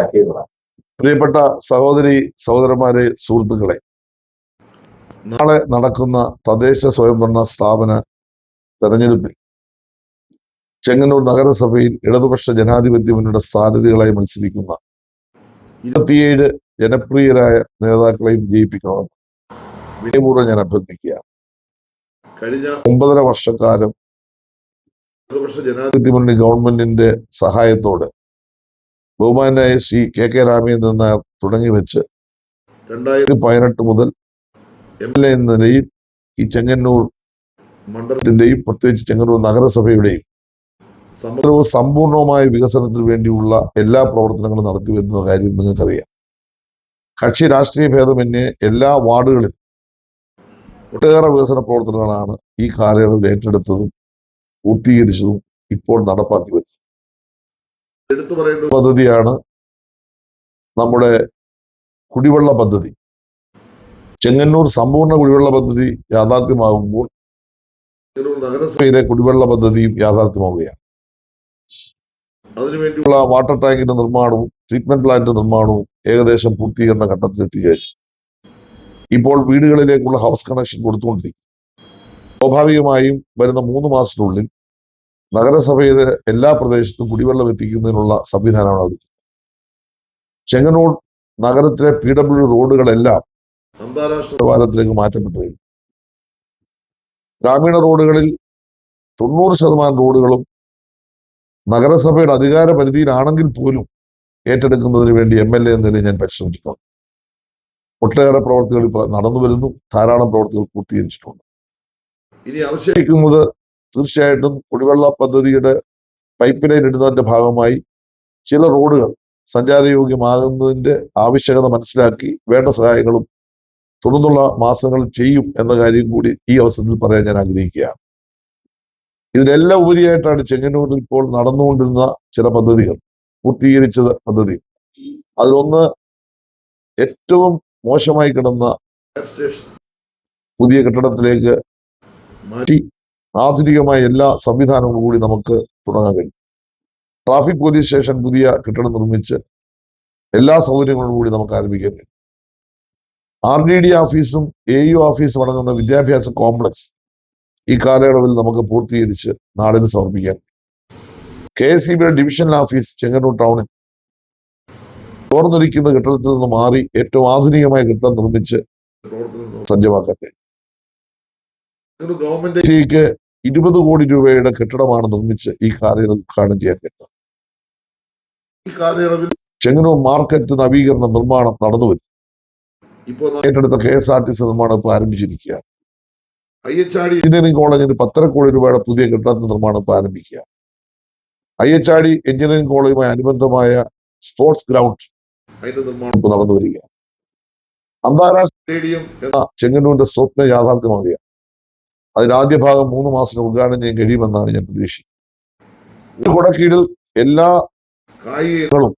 മനസ്സിലാക്കിയതാണ്. പ്രിയപ്പെട്ട സഹോദരി സഹോദരന്മാരെ, സുഹൃത്തുക്കളെ, നാളെ നടക്കുന്ന തദ്ദേശ സ്വയംഭരണ സ്ഥാപന തെരഞ്ഞെടുപ്പിൽ ചെങ്ങന്നൂർ നഗരസഭയിൽ ഇടതുപക്ഷ ജനാധിപത്യ മുന്നണിയുടെ സ്ഥാനാർത്ഥികളായി മത്സരിക്കുന്ന 27 ജനപ്രിയരായ നേതാക്കളെയും വിജയിപ്പിക്കണമെന്ന് വിനയപൂർവ്വം ഞാൻ അഭ്യർത്ഥിക്കുകയാണ്. കഴിഞ്ഞ 9.5 വർഷക്കാലം ഇടതുപക്ഷ ജനാധിപത്യ മുന്നണി ഗവൺമെന്റിന്റെ സഹായത്തോടെ ബഹുമാനായ ശ്രീ കെ രാമചന്ദ്രൻ നായർ തുടങ്ങി വെച്ച് 2018 മുതൽ MLA എന്ന നിലയിൽ ഈ ചെങ്ങന്നൂർ മണ്ഡലത്തിന്റെയും പ്രത്യേകിച്ച് ചെങ്ങന്നൂർ നഗരസഭയുടെയും സമഗ്രവും സമ്പൂർണവുമായ വികസനത്തിന് വേണ്ടിയുള്ള എല്ലാ പ്രവർത്തനങ്ങളും നടത്തി വരുന്ന കാര്യം നിങ്ങൾക്കറിയാം. കക്ഷി രാഷ്ട്രീയ ഭേദമന്യേ എല്ലാ വാർഡുകളിലും ഒട്ടേറെ വികസന പ്രവർത്തനങ്ങളാണ് ഈ കാലയളവിൽ ഏറ്റെടുത്തതും പൂർത്തീകരിച്ചതും ഇപ്പോൾ നടപ്പാക്കി വരുന്നത്. എടുത്തു പറയേണ്ട പദ്ധതിയാണ് നമ്മുടെ കുടിവെള്ള പദ്ധതി. ചെങ്ങന്നൂർ സമ്പൂർണ്ണ കുടിവെള്ള പദ്ധതി യാഥാർത്ഥ്യമാകുമ്പോൾ നഗരസഭയിലെ കുടിവെള്ള പദ്ധതിയും യാഥാർത്ഥ്യമാവുകയാണ്. അതിനുവേണ്ടിയുള്ള വാട്ടർ ടാങ്കിന്റെ നിർമ്മാണവും ട്രീറ്റ്മെന്റ് പ്ലാന്റ് നിർമ്മാണവും ഏകദേശം പൂർത്തീകരണ ഘട്ടത്തിലെത്തിക്കഴിഞ്ഞു. ഇപ്പോൾ വീടുകളിലേക്കുള്ള ഹൗസ് കണക്ഷൻ കൊടുത്തുകൊണ്ടിരിക്കും. സ്വാഭാവികമായും വരുന്ന 3 മാസത്തിനുള്ളിൽ നഗരസഭയിലെ എല്ലാ പ്രദേശത്തും കുടിവെള്ളം എത്തിക്കുന്നതിനുള്ള സംവിധാനമാണ് അവർ. ചെങ്ങന്നൂർ നഗരത്തിലെ PW റോഡുകളെല്ലാം അന്താരാഷ്ട്ര നിലവാരത്തിലേക്ക് മാറ്റപ്പെട്ടു കഴിഞ്ഞു. ഗ്രാമീണ റോഡുകളിൽ 90% റോഡുകളും നഗരസഭയുടെ അധികാര പരിധിയിലാണെങ്കിൽ പോലും ഏറ്റെടുക്കുന്നതിന് വേണ്ടി MLA എന്ന നിലയിൽ ഞാൻ പരിശ്രമിച്ചിട്ടുണ്ട്. ഒട്ടേറെ പ്രവർത്തികൾ ഇപ്പോൾ നടന്നു വരുന്നു. ധാരാളം പ്രവർത്തികൾ പൂർത്തീകരിച്ചിട്ടുണ്ട്. ഇനി ആവശ്യമിരിക്കുന്നത് തീർച്ചയായിട്ടും കുടിവെള്ള പദ്ധതിയുടെ പൈപ്പ് ലൈൻ ഇടുന്നതിന്റെ ഭാഗമായി ചില റോഡുകൾ സഞ്ചാരയോഗ്യമാകുന്നതിന്റെ ആവശ്യകത മനസ്സിലാക്കി വേണ്ട സഹായങ്ങളും തുടർന്നുള്ള മാസങ്ങളിൽ ചെയ്യും എന്ന കാര്യം കൂടി ഈ അവസരത്തിൽ പറയാൻ ഞാൻ ആഗ്രഹിക്കുകയാണ്. ഇതിനെല്ലാം ഉപരിയായിട്ടാണ് ചെങ്ങന്നൂരിൽ ഇപ്പോൾ നടന്നുകൊണ്ടിരുന്ന ചില പദ്ധതികൾ, പൂർത്തീകരിച്ച പദ്ധതി. അതിലൊന്ന് ഏറ്റവും മോശമായി കിടന്ന സ്റ്റേഷൻ പുതിയ കെട്ടിടത്തിലേക്ക് മാറ്റി ആധുനികമായ എല്ലാ സംവിധാനങ്ങളും കൂടി നമുക്ക് തുടങ്ങാൻ കഴിയും. ട്രാഫിക് പോലീസ് സ്റ്റേഷൻ പുതിയ കെട്ടിടം നിർമ്മിച്ച് എല്ലാ സൗകര്യങ്ങളും കൂടി നമുക്ക് ആരംഭിക്കാൻ കഴിയും. RDD ഓഫീസും AU ഓഫീസും അടങ്ങുന്ന വിദ്യാഭ്യാസ കോംപ്ലക്സ് ഈ കാലയളവിൽ നമുക്ക് പൂർത്തീകരിച്ച് നാടിന് സമർപ്പിക്കാൻ. KSEBിയുടെ ഡിവിഷണൽ ഓഫീസ് ചെങ്ങന്നൂർ ടൗണിൽ തുറന്നിരിക്കുന്ന കെട്ടിടത്തിൽ നിന്ന് മാറി ഏറ്റവും ആധുനികമായ കെട്ടിടം നിർമ്മിച്ച് സജ്ജമാക്കാൻ കഴിയും. ഗവൺമെന്റിലേക്ക് 20 കോടി രൂപയുടെ കെട്ടിടമാണ് നിർമ്മിച്ച് ഈ കാലയളവിൽ ഉദ്ഘാടനം ചെയ്യാൻ കഴിയുന്നത്. ഈ കാലയളവിൽ ചെങ്ങന്നൂർ മാർക്കറ്റ് നവീകരണ നിർമ്മാണം നടന്നു വരും. ഇപ്പോൾ ഏറ്റെടുത്ത KSRTC നിർമ്മാണം ഇപ്പോൾ ആരംഭിച്ചിരിക്കുകയാണ്. IHRD എഞ്ചിനീയറിംഗ് കോളേജിന് 10 കോടി രൂപയുടെ പുതിയ കെട്ടിടത്തിന്റെ നിർമ്മാണം ഇപ്പോൾ ആരംഭിക്കുക. IHRD എഞ്ചിനീയറിംഗ് കോളേജുമായി അനുബന്ധമായ സ്പോർട്സ് ഗ്രൗണ്ട് അതിന്റെ നിർമ്മാണം ഇപ്പോൾ നടന്നു വരികയാണ്. അന്താരാഷ്ട്ര സ്റ്റേഡിയം എന്ന ചെങ്ങന്നൂരിന്റെ സ്വപ്നം യാഥാർത്ഥ്യമാവുക. അതിന്റെ ആദ്യ ഭാഗം 3 മാസത്തിന് ഉദ്ഘാടനം ചെയ്യാൻ കഴിയുമെന്നാണ് ഞാൻ പ്രതീക്ഷിക്കുന്നത്. കുടക്കീഴിൽ എല്ലാ കായികങ്ങളും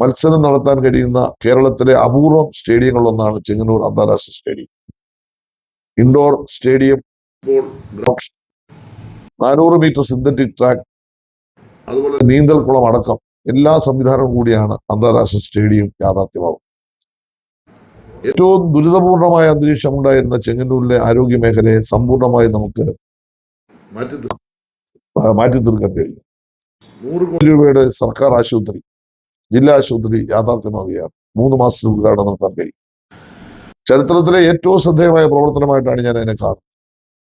മത്സരം നടത്താൻ കഴിയുന്ന കേരളത്തിലെ അപൂർവം സ്റ്റേഡിയങ്ങളിലൊന്നാണ് ചെങ്ങന്നൂർ അന്താരാഷ്ട്ര stadium. Indoor stadium, 400 meter synthetic track, അതുപോലെ നീന്തൽക്കുളം അടക്കം എല്ലാ സംവിധാനവും കൂടിയാണ് അന്താരാഷ്ട്ര സ്റ്റേഡിയം യാഥാർത്ഥ്യമാകും. ഏറ്റവും ദുരിതപൂർണമായ അന്തരീക്ഷം ഉണ്ടായിരുന്ന ചെങ്ങന്നൂരിലെ ആരോഗ്യ മേഖലയെ സമ്പൂർണമായി നമുക്ക് മാറ്റി തീർക്കാൻ കഴിയും. 100 കോടി രൂപയുടെ സർക്കാർ ആശുപത്രി, ജില്ലാ ആശുപത്രി യാഥാർത്ഥ്യമാവുകയാണ്. 3 മാസത്തിൽ ഉദ്ഘാടനം നടത്താൻ കഴിയും. ചരിത്രത്തിലെ ഏറ്റവും ശ്രദ്ധേയമായ പ്രവർത്തനമായിട്ടാണ് ഞാൻ അതിനെ കാണുന്നത്.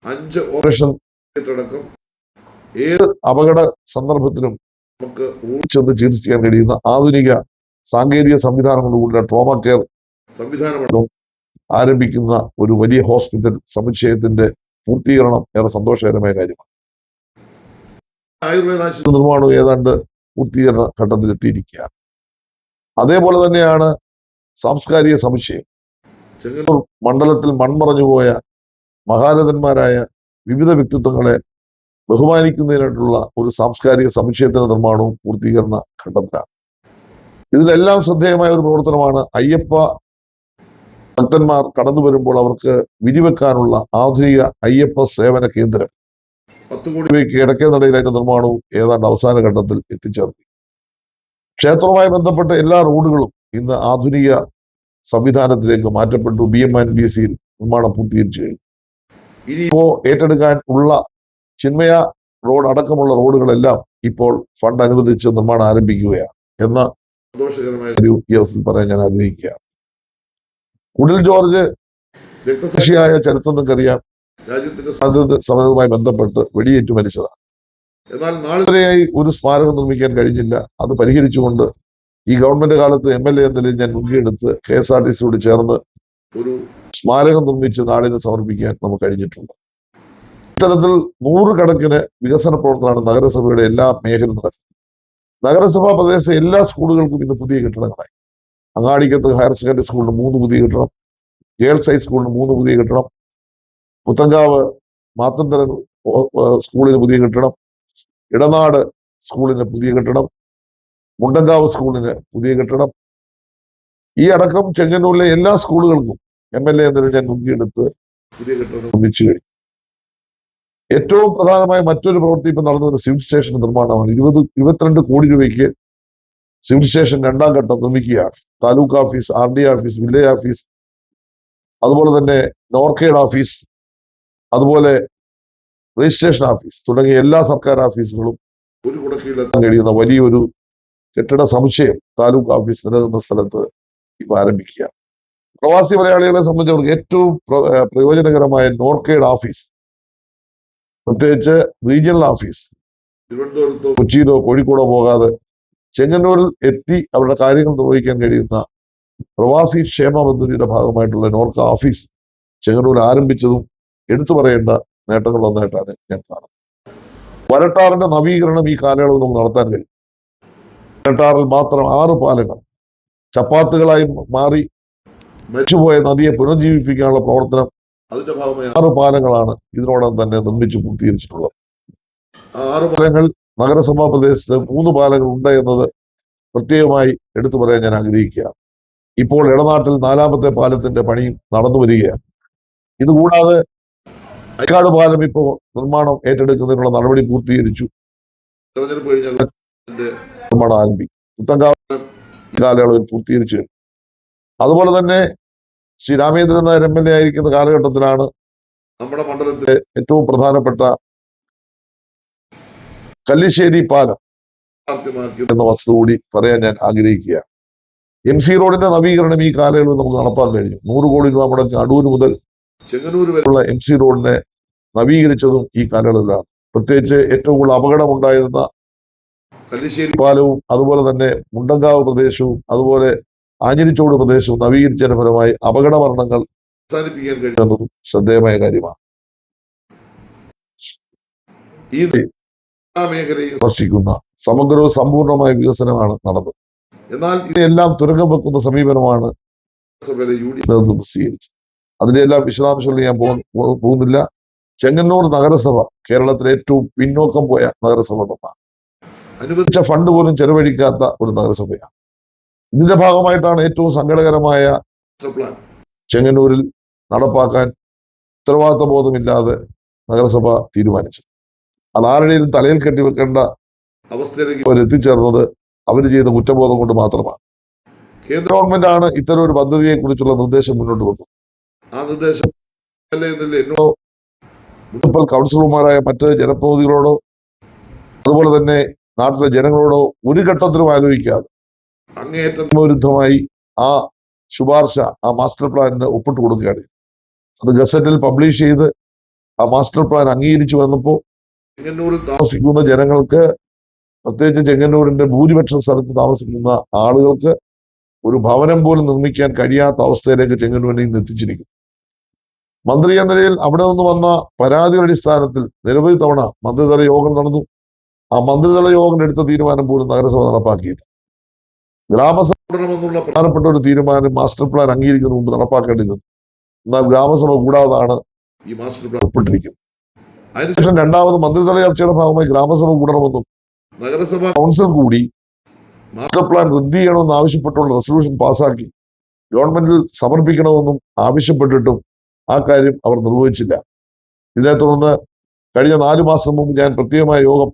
5 ഓപ്പറേഷൻ അടക്കം ഏത് അപകട സന്ദർഭത്തിലും നമുക്ക് ഓടിച്ചെന്ന് ചികിത്സിക്കാൻ കഴിയുന്ന ആധുനിക സാങ്കേതിക സംവിധാനങ്ങളോടുകൂടിയ ട്രോമ കെയർ സംവിധാനം ആരംഭിക്കുന്ന ഒരു വലിയ ഹോസ്പിറ്റൽ സമുച്ചയത്തിന്റെ പൂർത്തീകരണം ഏറെ സന്തോഷകരമായ കാര്യമാണ്. ആയുർവേദ ആശുപത്രി നിർമ്മാണം ഏതാണ്ട് പൂർത്തീകരണ ഘട്ടത്തിലെത്തിയിരിക്കുകയാണ്. അതേപോലെ തന്നെയാണ് സാംസ്കാരിക സമുച്ചയം. ചെങ്ങന്നൂർ മണ്ഡലത്തിൽ മൺമറഞ്ഞുപോയ മഹാരഥന്മാരായ വിവിധ വ്യക്തിത്വങ്ങളെ ബഹുമാനിക്കുന്നതിനായിട്ടുള്ള ഒരു സാംസ്കാരിക സമുച്ചയത്തിന്റെ നിർമ്മാണവും പൂർത്തീകരണ ഘട്ടത്തിലാണ്. ഇതിലെല്ലാം ശ്രദ്ധേയമായ ഒരു പ്രവർത്തനമാണ് അയ്യപ്പ ഭക്തന്മാർ കടന്നു വരുമ്പോൾ അവർക്ക് വിരിവെക്കാനുള്ള ആധുനിക അയ്യപ്പ സേവന കേന്ദ്രം 10 കോടി രൂപയ്ക്ക് കിഴക്കേ നടയിൽ അതിന്റെ നിർമ്മാണവും ഏതാണ്ട് അവസാന ഘട്ടത്തിൽ എത്തിച്ചേർന്നു. ക്ഷേത്രവുമായി ബന്ധപ്പെട്ട എല്ലാ റോഡുകളും ഇന്ന് ആധുനിക സംവിധാനത്തിലേക്ക് മാറ്റപ്പെട്ടു. BMNBC നിർമ്മാണം പൂർത്തീകരിച്ചു കഴിഞ്ഞു. ഇനിയിപ്പോ ഏറ്റെടുക്കാൻ ഉള്ള ചിന്മയ റോഡ് അടക്കമുള്ള റോഡുകളെല്ലാം ഇപ്പോൾ ഫണ്ട് അനുവദിച്ച് നിർമ്മാണം ആരംഭിക്കുകയാണ് എന്ന സന്തോഷകരമായ ഒരു ഈ അവസരത്തിൽ പറയാൻ ഞാൻ ആഗ്രഹിക്കുകയാണ്. കുടിൽ ജോർജ് രക്തസാക്ഷിയായ ചരിത്രം നിങ്ങൾക്കറിയാം. രാജ്യത്തിന്റെ സ്വാതന്ത്ര്യ സമരവുമായി ബന്ധപ്പെട്ട് വെടിയേറ്റ് മരിച്ചതാണ്. എന്നാൽ നാളെ വരെയായി ഒരു സ്മാരകം നിർമ്മിക്കാൻ കഴിഞ്ഞില്ല. അത് പരിഹരിച്ചുകൊണ്ട് ഈ ഗവൺമെന്റ് കാലത്ത് MLA എന്ന നിലയിൽ ഞാൻ മുൻകൈയെടുത്ത് KSRTCയോട് ചേർന്ന് ഒരു സ്മാരകം നിർമ്മിച്ച് നാടിന് സമർപ്പിക്കാൻ നമുക്ക് കഴിഞ്ഞിട്ടുണ്ട്. ഇത്തരത്തിൽ നൂറുകണക്കിന് വികസന പ്രവർത്തനമാണ് നഗരസഭയുടെ എല്ലാ മേഖലയും നടക്കുന്നത്. നഗരസഭാ പ്രദേശത്തെ എല്ലാ സ്കൂളുകൾക്കും ഇന്ന് പുതിയ കെട്ടിടങ്ങളായി. അങ്ങാടിക്കത്ത് ഹയർ സെക്കൻഡറി സ്കൂളിന് 3 പുതിയ കെട്ടിടം, ഗേൾസ് ഹൈസ്കൂളിന് 3 പുതിയ കെട്ടിടം, പുത്തങ്കാവ് മാത്തന്തരൻ സ്കൂളിന് പുതിയ കെട്ടിടം, ഇടനാട് സ്കൂളിന് പുതിയ കെട്ടിടം, മുണ്ടങ്കാവ് സ്കൂളിന് പുതിയ കെട്ടിടം, ഈ അടക്കം ചെങ്ങന്നൂരിലെ എല്ലാ സ്കൂളുകൾക്കും MLA എന്നതിൽ ഞാൻ മുൻകൈയെടുത്ത് പുതിയ കെട്ടിടം നിർമ്മിച്ചു കഴിഞ്ഞു. ഏറ്റവും പ്രധാനമായ മറ്റൊരു പ്രവൃത്തി ഇപ്പൊ നടന്നു വരുന്ന സിവിൽ സ്റ്റേഷൻ നിർമ്മാണമാണ്. 22 കോടി രൂപയ്ക്ക് സിവിൽ സ്റ്റേഷൻ 2ാം ഘട്ടം നിർമ്മിക്കുകയാണ്. Taluk office, RD office, village office, അതുപോലെ തന്നെ നോർക്കേഡ് ഓഫീസ്, അതുപോലെ രജിസ്ട്രേഷൻ ഓഫീസ് തുടങ്ങിയ എല്ലാ സർക്കാർ ഓഫീസുകളും ഒരു കുടക്കീഴിലെത്താൻ കഴിയുന്ന വലിയൊരു കെട്ടിട സമുച്ചയം താലൂക്ക് ഓഫീസ് നിലനിന്ന സ്ഥലത്ത് ഇപ്പൊ ആരംഭിക്കുക. പ്രവാസി മലയാളികളെ സംബന്ധിച്ചവർക്ക് ഏറ്റവും പ്രയോജനകരമായ നോർക്കേഡ് ഓഫീസ്, പ്രത്യേകിച്ച് റീജിയണൽ ഓഫീസ് തിരുവനന്തപുരത്തോ കൊച്ചിയിലോ കോഴിക്കോടോ പോകാതെ ചെങ്ങന്നൂരിൽ എത്തി അവരുടെ കാര്യങ്ങൾ നിർവഹിക്കാൻ കഴിയുന്ന പ്രവാസി ക്ഷേമ പദ്ധതിയുടെ ഭാഗമായിട്ടുള്ള നോർക്ക ഓഫീസ് ചെങ്ങന്നൂർ ആരംഭിച്ചതും എടുത്തു പറയേണ്ട നേട്ടങ്ങളൊന്നായിട്ടാണ് ഞാൻ കാണുന്നത്. വരട്ടാറിന്റെ നവീകരണം ഈ കാലയളവിൽ നമുക്ക് നടത്താൻ കഴിയും. വരട്ടാറിൽ മാത്രം 6 പാലങ്ങൾ ചപ്പാത്തുകളായി മാറി മരിച്ചുപോയ നദിയെ പുനർജീവിപ്പിക്കാനുള്ള പ്രവർത്തനം, അതിന്റെ ഭാഗമായി 6 പാലങ്ങളാണ് ഇതിനോടകം തന്നെ നിർമ്മിച്ചു പൂർത്തീകരിച്ചിട്ടുള്ളത്. ആ 6 പാലങ്ങൾ നഗരസഭാ പ്രദേശത്ത് 3 പാലങ്ങൾ ഉണ്ട് എന്നത് പ്രത്യേകമായി എടുത്തു പറയാൻ ഞാൻ ആഗ്രഹിക്കുകയാണ്. ഇപ്പോൾ ഇടനാട്ടിൽ 4ാമത്തെ പാലത്തിന്റെ പണിയും നടന്നു വരികയാണ്. ഇതുകൂടാതെ അയക്കാട് പാലം ഇപ്പോൾ നിർമ്മാണം ഏറ്റെടുക്കുന്നതിനുള്ള നടപടി പൂർത്തീകരിച്ചു. തെരഞ്ഞെടുപ്പ് കഴിഞ്ഞാൽ നിർമ്മാണം ആരംഭിക്കും. പുത്തങ്കാവ് കാലയളവിൽ പൂർത്തീകരിച്ചു. അതുപോലെ തന്നെ ശ്രീ രാമേന്ദ്രൻ നായർ MLA ആയിരിക്കുന്ന കാലഘട്ടത്തിലാണ് നമ്മുടെ മണ്ഡലത്തിലെ ഏറ്റവും പ്രധാനപ്പെട്ട കല്ലിശ്ശേരി പാലം എന്ന വസ്തു കൂടി പറയാൻ ഞാൻ ആഗ്രഹിക്കുകയാണ്. MC റോഡിന്റെ നവീകരണം ഈ കാലയളവിൽ നമുക്ക് നടപ്പാൻ കഴിഞ്ഞു. 100 കോടി രൂപ മുടക്കി അടൂർ മുതൽ ചെങ്ങന്നൂർ വരെയുള്ള MC റോഡിനെ നവീകരിച്ചതും ഈ കാലയളവിലാണ്. പ്രത്യേകിച്ച് ഏറ്റവും കൂടുതൽ അപകടമുണ്ടായിരുന്ന കല്ലിശ്ശേരി പാലവും അതുപോലെ തന്നെ മുണ്ടങ്കാവ് പ്രദേശവും അതുപോലെ ആഞ്ഞിലിച്ചോട് പ്രദേശവും നവീകരിച്ചതിന്റെ ഫലമായി അപകട മരണങ്ങൾ അവസാനിപ്പിക്കാൻ കഴിയുന്നതും ശ്രദ്ധേയമായ കാര്യമാണ്. ഈ മേഖലയിൽ സ്പർശിക്കുന്ന സമഗ്രവും സമ്പൂർണമായ വികസനമാണ് നടന്നത്. എന്നാൽ ഇതെല്ലാം തുരങ്കം വെക്കുന്ന സമീപനമാണ് നേതൃത്വം സ്വീകരിച്ചത്. അതിന്റെ എല്ലാ വിശദാംശങ്ങളും ഞാൻ പോകുന്നില്ല. ചെങ്ങന്നൂർ നഗരസഭ കേരളത്തിലെ ഏറ്റവും പിന്നോക്കം പോയ നഗരസഭകളൊന്നാണ്. അനുവദിച്ച ഫണ്ട് പോലും ചെലവഴിക്കാത്ത ഒരു നഗരസഭയാണ്. ഇതിന്റെ ഭാഗമായിട്ടാണ് ഏറ്റവും സങ്കടകരമായ പ്ലാൻ ചെങ്ങന്നൂരിൽ നടപ്പാക്കാൻ ഉത്തരവാദിത്ത ബോധമില്ലാതെ നഗരസഭ തീരുമാനിച്ചത്. അത് ആരുടെയും തലയിൽ കെട്ടിവെക്കേണ്ട അവസ്ഥയിലേക്ക് അവർ എത്തിച്ചേർന്നത് അവർ ചെയ്ത കുറ്റബോധം കൊണ്ട് മാത്രമാണ്. കേന്ദ്ര ഗവൺമെന്റാണ് ഇത്തരം ഒരു പദ്ധതിയെ കുറിച്ചുള്ള നിർദ്ദേശം മുന്നോട്ട് വെക്കുന്നത്. ആ നിർദ്ദേശം എന്നോ മുനിസിപ്പൽ കൗൺസിലർമാരായ മറ്റ് ജനപ്രതിനിധികളോടോ അതുപോലെ തന്നെ നാട്ടിലെ ജനങ്ങളോടോ ഒരു ഘട്ടത്തിലും ആലോചിക്കാതെ അങ്ങേയറ്റം വിരുദ്ധമായി ആ ശുപാർശ, ആ മാസ്റ്റർ പ്ലാനിന് ഒപ്പിട്ട് കൊടുക്കുകയാണ്. അത് ഗസറ്റിൽ പബ്ലിഷ് ചെയ്ത് ആ മാസ്റ്റർ പ്ലാൻ അംഗീകരിച്ചു വന്നപ്പോൾ ചെങ്ങന്നൂരിൽ താമസിക്കുന്ന ജനങ്ങൾക്ക്, പ്രത്യേകിച്ച് ചെങ്ങന്നൂരിന്റെ ഭൂരിപക്ഷ സ്ഥലത്ത് താമസിക്കുന്ന ആളുകൾക്ക് ഒരു ഭവനം പോലും നിർമ്മിക്കാൻ കഴിയാത്ത അവസ്ഥയിലേക്ക് ചെങ്ങന്നൂരിനെ ഇന്ന് എത്തിച്ചിരിക്കുന്നു. മന്ത്രി എന്ന നിലയിൽ അവിടെ നിന്ന് വന്ന പരാതിയുടെ അടിസ്ഥാനത്തിൽ നിരവധി തവണ മന്ത്രിതല യോഗം നടന്നു. ആ മന്ത്രിതല യോഗം എടുത്ത തീരുമാനം പോലും നഗരസഭ നടപ്പാക്കിയില്ല. ഗ്രാമസഭ കൂടണമെന്നുള്ള പ്രധാനപ്പെട്ട ഒരു തീരുമാനം മാസ്റ്റർ പ്ലാൻ അംഗീകരിക്കുന്നതിന് മുമ്പ് നടപ്പാക്കേണ്ടിരുന്നു. എന്നാൽ ഗ്രാമസഭ കൂടാതാണ് ഈ മാസ്റ്റർ പ്ലാൻ ഒപ്പിട്ടിരിക്കുന്നത്. അതിനുശേഷം 2ാമത് മന്ത്രിതല ചർച്ചയുടെ ഭാഗമായി ഗ്രാമസഭ കൂടണമെന്നും നഗരസഭ കൗൺസിൽ കൂടി മാസ്റ്റർ പ്ലാൻ റദ്ദ് ചെയ്യണമെന്ന് ആവശ്യപ്പെട്ടുള്ള റെസൊല്യൂഷൻ പാസാക്കി ഗവൺമെന്റിൽ സമർപ്പിക്കണമെന്നും ആവശ്യപ്പെട്ടിട്ടും ആ കാര്യം അവർ നിർവഹിച്ചില്ല. ഇതിനെ തുടർന്ന് കഴിഞ്ഞ 4 മാസം മുമ്പ് ഞാൻ പ്രത്യേകമായ യോഗം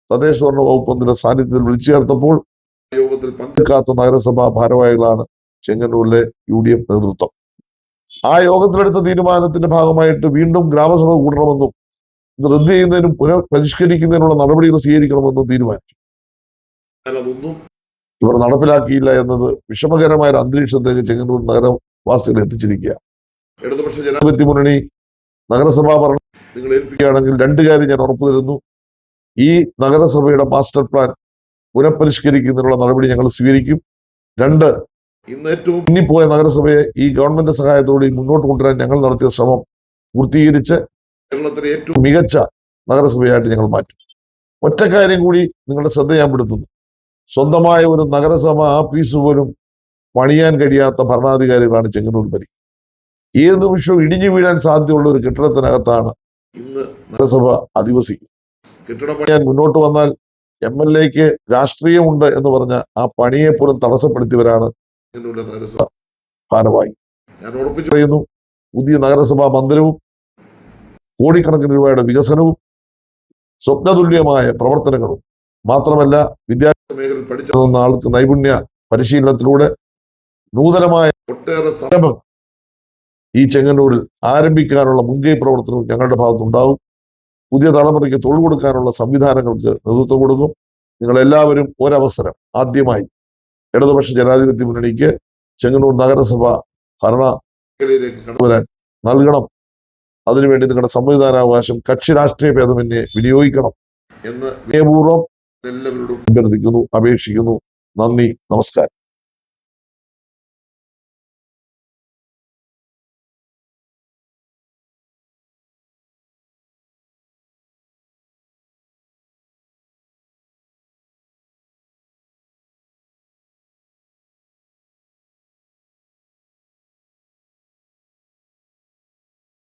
തദ്ദേശ ഭരണ വകുപ്പ് മന്ത്രിയുടെ സാന്നിധ്യത്തിൽ വിളിച്ചു ചേർത്തപ്പോൾ യോഗത്തിൽ പങ്കെടുക്കാത്ത നഗരസഭാ ഭാരവാഹികളാണ് ചെങ്ങന്നൂരിലെ UDF നേതൃത്വം. ആ യോഗത്തിലെടുത്ത തീരുമാനത്തിന്റെ ഭാഗമായിട്ട് വീണ്ടും ഗ്രാമസഭ കൂടണമെന്നും ഇത് റദ്ദ് ചെയ്യുന്നതിനും പുനഃപരിഷ്കരിക്കുന്നതിനുള്ള നടപടികൾ സ്വീകരിക്കണമെന്നും തീരുമാനിച്ചു. എന്നാൽ അതൊന്നും ഇവർ നടപ്പിലാക്കിയില്ല എന്നത് വിഷമകരമായ ഒരു അന്തരീക്ഷത്തേക്ക് ചെങ്ങന്നൂർ നഗരവാസികളെ എത്തിച്ചിരിക്കുക. ഇടതുപക്ഷ ജനാധിപത്യ മുന്നണി നഗരസഭാ ഭരണം നിങ്ങൾ ഏൽപ്പിക്കുകയാണെങ്കിൽ രണ്ട് കാര്യം ഞാൻ ഉറപ്പു തരുന്നു. ഈ നഗരസഭയുടെ മാസ്റ്റർ പ്ലാൻ പുനഃപരിഷ്കരിക്കുന്നതിനുള്ള നടപടി ഞങ്ങൾ സ്വീകരിക്കും. രണ്ട്, ഇന്ന് ഏറ്റവും പിന്നിപ്പോയ നഗരസഭയെ ഈ ഗവൺമെന്റ് സഹായത്തോടെ മുന്നോട്ട് കൊണ്ടുവരാൻ ഞങ്ങൾ നടത്തിയ ശ്രമം പൂർത്തീകരിച്ച് കേരളത്തിലെ ഏറ്റവും മികച്ച നഗരസഭയായിട്ട് ഞങ്ങൾ മാറ്റും. ഒറ്റ കാര്യം കൂടി നിങ്ങളുടെ ശ്രദ്ധ ഞാൻ പെടുത്തുന്നു. സ്വന്തമായ ഒരു നഗരസഭ ആഫീസ് പോലും പണിയാൻ കഴിയാത്ത ഭരണാധികാരികളാണ് ചെങ്ങന്നൂർ ഭരിക്കുന്നത്. ഏത് നിമിഷവും ഇടിഞ്ഞു വീഴാൻ സാധ്യതയുള്ള ഒരു കെട്ടിടത്തിനകത്താണ് ഇന്ന് നഗരസഭ അധിവസിക്കുന്നത്. കെട്ടിടം പണിയാൻ മുന്നോട്ട് വന്നാൽ MLAക്ക് രാഷ്ട്രീയമുണ്ട് എന്ന് പറഞ്ഞ ആ പണിയെ പോലും തടസ്സപ്പെടുത്തിയവരാണ് നഗരസഭ ഭാരവാഹി. ഞാൻ ഉറപ്പിച്ചു പറയുന്നു, പുതിയ നഗരസഭാ മന്ദിരവും കോടിക്കണക്കിന് രൂപയുടെ വികസനവും സ്വപ്നതുല്യമായ പ്രവർത്തനങ്ങളും മാത്രമല്ല വിദ്യാഭ്യാസ മേഖലയിൽ പഠിച്ചു ആൾക്ക് നൈപുണ്യ പരിശീലനത്തിലൂടെ നൂതനമായ ഒട്ടേറെ സംരംഭം ഈ ചെങ്ങന്നൂരിൽ ആരംഭിക്കാനുള്ള മുൻകൈ പ്രവർത്തനവും ഞങ്ങളുടെ ഭാഗത്തുണ്ടാവും. പുതിയ തലമുറയ്ക്ക് തൊഴിൽ കൊടുക്കാനുള്ള സംവിധാനങ്ങൾക്ക് നേതൃത്വം കൊടുക്കും. നിങ്ങളെല്ലാവരും ഒരവസരം ആദ്യമായി ഇടതുപക്ഷ ജനാധിപത്യ മുന്നണിക്ക് ചെങ്ങന്നൂർ നഗരസഭ ഭരണ മേഖലയിലേക്ക് കടന്നുവരാൻ നൽകണം. അതിനുവേണ്ടി നിങ്ങളുടെ സമ്മതിദാനാവകാശം കക്ഷി രാഷ്ട്രീയ ഭേദമന്യേ വിനിയോഗിക്കണം എന്ന് വിനയപൂർവ്വം എല്ലാവരോടും അഭ്യർത്ഥിക്കുന്നു, അപേക്ഷിക്കുന്നു. നന്ദി, നമസ്കാരം.